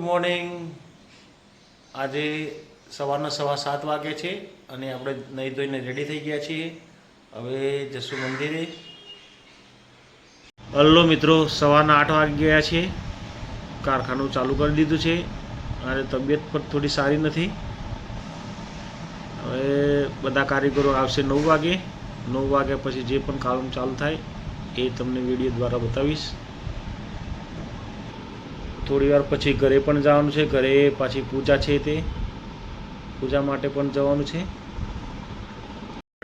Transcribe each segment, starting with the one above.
Morning. આજે સવારના 7:15 વાગે છે અને આપણે નહીં ધોઈને રેડી થઈ ગયા છીએ. હવે જશું મંદિરે. હલો મિત્રો, સવારના 8 વાગી ગયા છે. કારખાનું ચાલુ કરી દીધું છે અને તબિયત પણ થોડી સારી નથી. હવે બધા કારીગરો આવશે 9 વાગે. 9 વાગ્યા પછી જે પણ કામ ચાલુ થાય એ તમને વિડીયો દ્વારા બતાવીશ. થોડી વાર પછી ઘરે પણ જવાનું છે. ઘરે પાછી પૂજા છે, તે પૂજા માટે પણ જવાનું છે.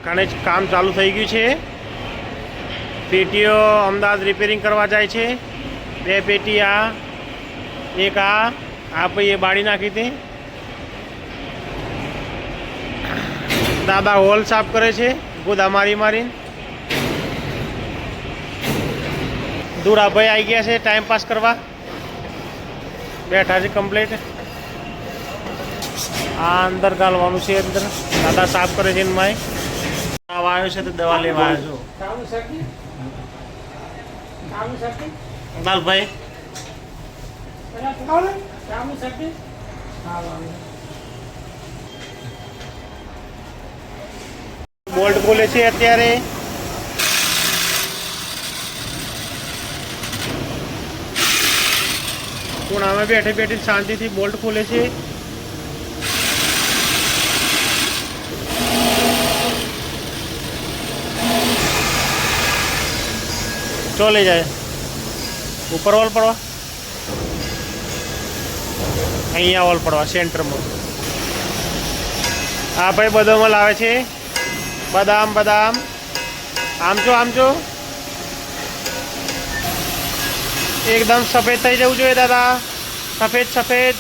કારણે કામ ચાલુ થઈ ગયું છે. પેટીઓ અમદાવાદ રિપેરિંગ કરવા જાય છે. 2 પેટી આ, એક આ ભાઈ એ બાળી નાખી હતી. દાદા હોલ સાફ કરે છે ગોદા મારી મારી. દુરાભાઈ આવી ગયા છે ટાઈમ પાસ કરવા, બેઠા છે કમ્પ્લીટ. આ અંદર ગાલવાનું છે. અંદર દાદા સાફ કરે છે. એમાં આવ્યો છે તો દવા લેવા આવ્યો છું. લાલભાઈ બોલ્ટ ખોલે છે અત્યારે. ખૂણામાં બેઠે બેઠે શાંતિથી બોલ્ટ ખોલે છે. ચોલે જાય ઉપર વોલ પડવા, અહીંયા વોલ પડવા સેન્ટરમાં. હા ભાઈ બદામ લાવે છે. બદામ બદામ આમચો આમચો એકદમ સફેદ થઈ જવું જોઈએ દાદા. સફેદ સફેદ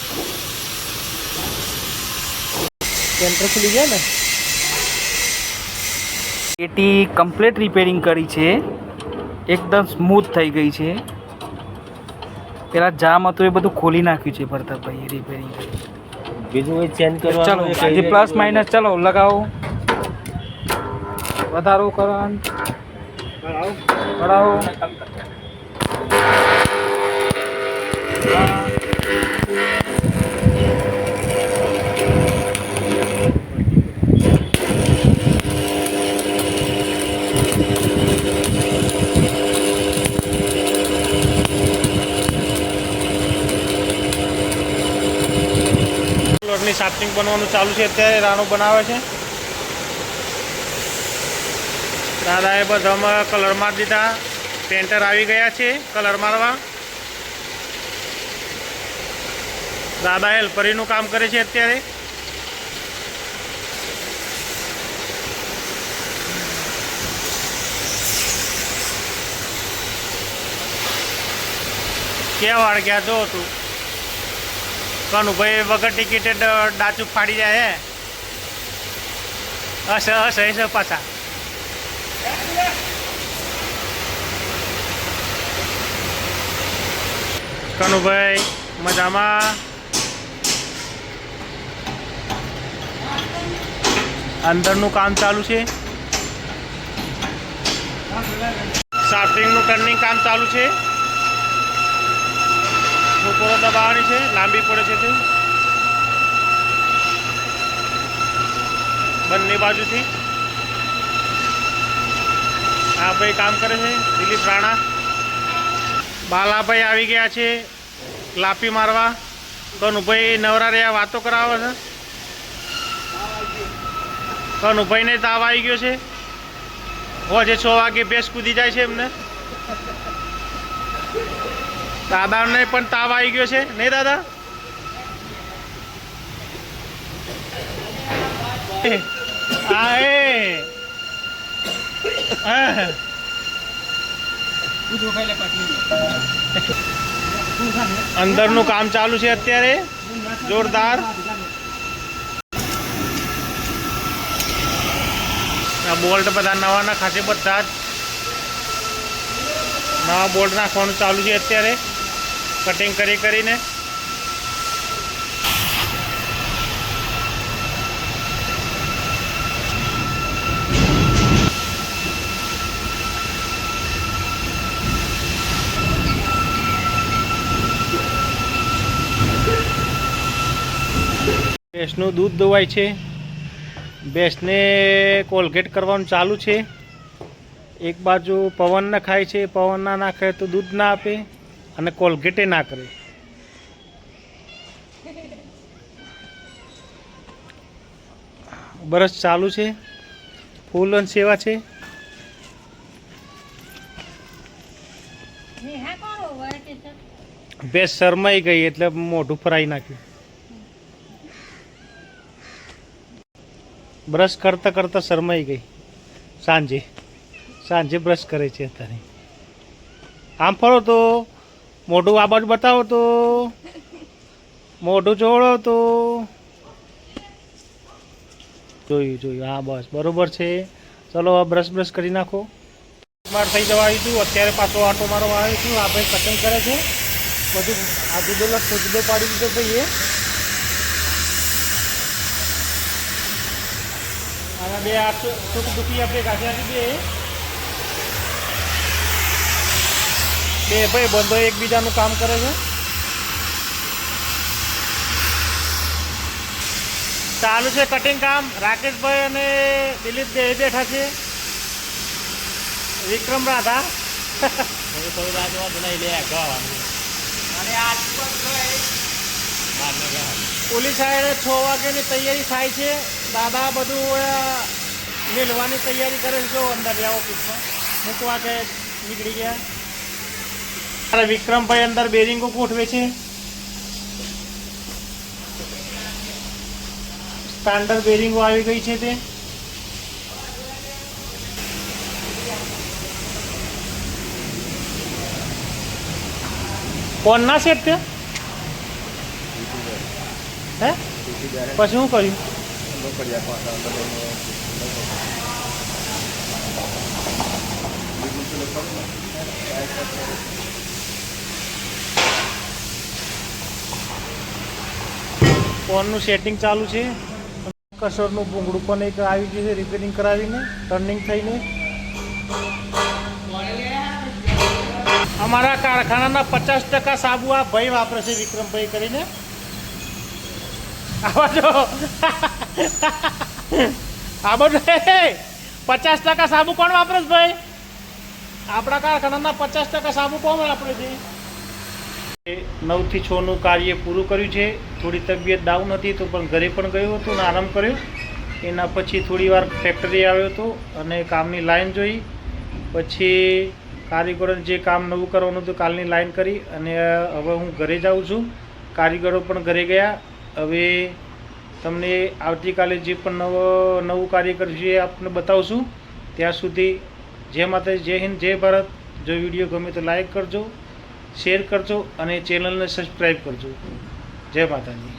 સેન્ટર ખુલી જાય ને. પેટી કમ્પ્લીટ રિપેરિંગ કરી છે. એકદમ સ્મૂથ થઈ ગઈ છે. પેલા જામ હતું એ બધું ખોલી નાખ્યું છે પ્રતાપભાઈ રિપેરિંગ કરી. બીજું એ ચેન્જ કરવાનું. ચલો જે પ્લસ માઇનસ ચલો લગાવો, વધારો કરવાનું, बढ़ाओ. લોટની સાફિંગ બનવાનું ચાલુ છે અત્યારે. રાણો બનાવે છે. દાદાએ બધામાં કલર મારી દીધા. પેન્ટર આવી ગયા છે કલર મારવા. દાદા હેલ્પરીનું કામ કરે છે અત્યારે. ક્યાં વાળ ગયા જો તું કનુભાઈ વગર ટિકિટે ડાચું ફાડી જાય. હશે હશે હશે પાછા. કનુભાઈ મજામાં. અંદરનું કામ ચાલુ છે. શાફ્ટિંગનું ટર્નિંગ કામ ચાલુ છે. ઉપર દબાવવાની છે, લાંબી પડે છે તે બંને બાજુથી. આ ભાઈ કામ કરે છે દિલીપ રાણા. બાલાભાઈ આવી ગયા છે લાપી મારવા. કનુભાઈ નવરા રહ્યા વાતો કરાવે છે. કનુભાઈને તાવ આવી ગયો છે. હોજે 6 વાગે ભેંસ કૂદી જાય છે એમને. દાદાને પણ તાવ આવી ગયો છે નહીં દાદા? અંદરનું કામ ચાલુ છે અત્યારે જોરદાર. આ બોલ્ટ બધા નવા નાખાશે. બધા જ નવા બોલ્ટ નાખવાનું ચાલુ છે અત્યારે કટિંગ કરી કરીને. ભેંસનું દૂધ દોવાય છે. ભેંસને કોલગેટ કરવાનું ચાલુ છે. એક બાજુ પવન ના ખાય છે, પવન ના નાખે તો દૂધ ના આપે અને કોલગેટે ના કરે. બ્રશ ચાલુ છે, ફૂલ અને સેવા છે. ભેંસ શરમાઈ ગઈ એટલે મોઢું ફરાઈ નાખ્યું. બ્રશ કરતા કરતા શરમાઈ ગઈ. સાંજે બ્રશ કરે છે અત્યારે. આમ ફરો તો મોઢું આ બાજુ બતાવો તો, મોઢું જોડો તો. જોયું હા બસ બરોબર છે. ચલો હવે બ્રશ કરી નાખો. માર થઈ જવા આવી છું. અત્યારે પાછો આટો મારવા આવ્યો છું. આ ભાઈ કટિંગ કરે છે બધું. આ જુદો પાડી દીધો ભાઈએ. આના બે આ ટૂંકી આપણે કાઢ્યા બે ભાઈ બંધો એકબીજાનું કામ કરે છે. ચાલુ છે કટિંગ કામ. રાકેશભાઈ અને દિલીપ બે બેઠા છે. વિક્રમ રાધા ઓલી સાઈડે 6 વાગ્યાની તૈયારી થાય છે. દાદા બધું મેળવાની તૈયારી કરે છે. જો અંદર રહ્યા ઓફિસમાં મૂકવા કે નીકળી ગયા. વિક્રમભાઈ અંદર બેરિંગો ગોઠવે છે. સ્ટાન્ડર્ડ બેરિંગો આવી ગઈ છે તે. કોણ ના સેટ છે હે? પછી શું કર્યું? ફોનનું સેટિંગ ચાલુ છે. કસરનું ભૂંગળું પણ એક આવી ગયું છે રિપેરિંગ કરાવીને ટર્નિંગ થઈને. અમારા કારખાનાના 50% સાબુ આ ભાઈ વાપરે છે, વિક્રમભાઈ કરીને. આ બધું 50% સાબુ કોણ વાપરે છે ભાઈ? આપણા કારખાનાના 50% સાબુ કોણ વાપરે છે? 9 થી 6નું કાર્ય પૂરું કર્યું છે. થોડી તબિયત ડાઉન હતી તો પણ ઘરે પણ ગયો હતો અને આરામ કર્યો. એના પછી થોડી વાર ફેક્ટરી આવ્યો હતો અને કામની લાઈન જોઈ. પછી કારીગરોને જે કામ નવું કરવાનું હતું કાલની લાઈન કરી અને હવે હું ઘરે જાઉં છું. કારીગરો પણ ઘરે ગયા. હવે તમને આવતીકાલે જે પણ નવું કાર્ય કર્યું છે એ આપને બતાવશું. ત્યાં સુધી જય માતાજી, જય હિન્દ, જય ભારત. જો વિડીયો ગમે તો લાઈક કરજો, શેર કરજો અને ચેનલને સબસ્ક્રાઈબ કરજો. જય માતાજી.